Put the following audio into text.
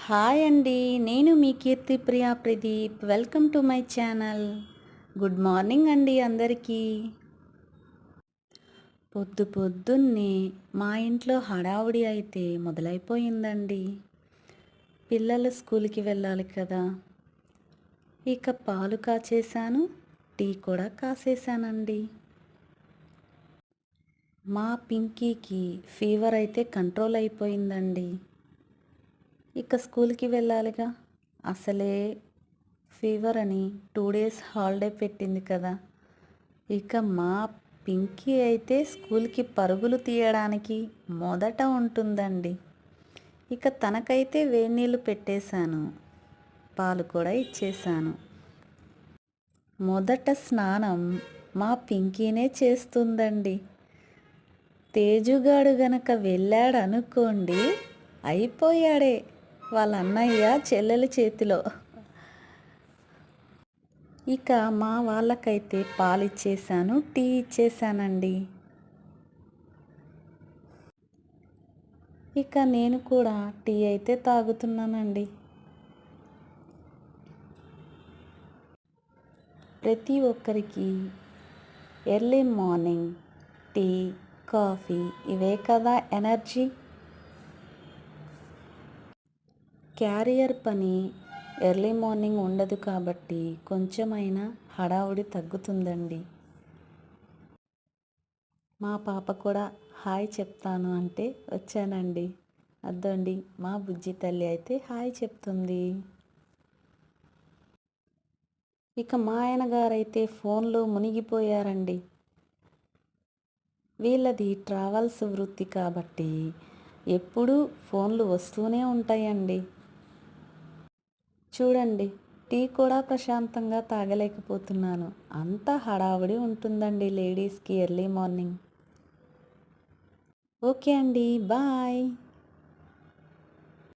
Hi అండి. నేను మీ Keerthipriya Pradeep. Welcome to my channel. Good morning అండి అందరికీ. పొద్దున్నే మా ఇంట్లో హడావుడి అయితే మొదలైపోయిందండి. పిల్లలు స్కూల్కి వెళ్ళాలి కదా. ఇక పాలు కాచేశాను, టీ కూడా కాసేశానండి. మా పింకీకి ఫీవర్ అయితే కంట్రోల్ అయిపోయిందండి. ఇక స్కూల్కి వెళ్ళాలిగా. అసలే ఫీవర్ అని 2 డేస్ హాలిడే పెట్టింది కదా. ఇక మా పింకీ అయితే స్కూల్కి పరుగులు తీయడానికి మొదట ఉంటుందండి. ఇక తనకైతే వేడినీళ్ళు పెట్టేశాను, పాలు కూడా ఇచ్చేశాను. మొదట స్నానం మా పింకీనే చేస్తుందండి. తేజుగాడు గనక వెళ్ళాడనుకోండి, అయిపోయాడే వాళ్ళ అన్నయ్య చెల్లెల చేతిలో. ఇక మా వాళ్ళకైతే పాలు ఇచ్చేసాను, టీ ఇచ్చేసానండి. ఇక నేను కూడా టీ అయితే తాగుతున్నానండి. ప్రతి ఒక్కరికి ఎర్లీ మార్నింగ్ టీ, కాఫీ ఇవే కదా ఎనర్జీ. క్యారియర్ పని ఎర్లీ మార్నింగ్ ఉండదు కాబట్టి కొంచెమైనా హడావుడి తగ్గుతుందండి. మా పాప కూడా హాయ్ చెప్తాను అంటే వచ్చానండి. అద్దండి మా బుజ్జి తల్లి అయితే హాయ్ చెప్తుంది. ఇక మా ఆయనగారైతే ఫోన్లో మునిగిపోయారండి. వీళ్ళది ట్రావెల్స్ వృత్తి కాబట్టి ఎప్పుడూ ఫోన్లు వస్తూనే ఉంటాయండి. చూడండి, టీ కూడా ప్రశాంతంగా తాగలేకపోతున్నాను. అంత హడావుడి ఉంటుందండి లేడీస్కి ఎర్లీ మార్నింగ్. ఓకే అండి, బాయ్.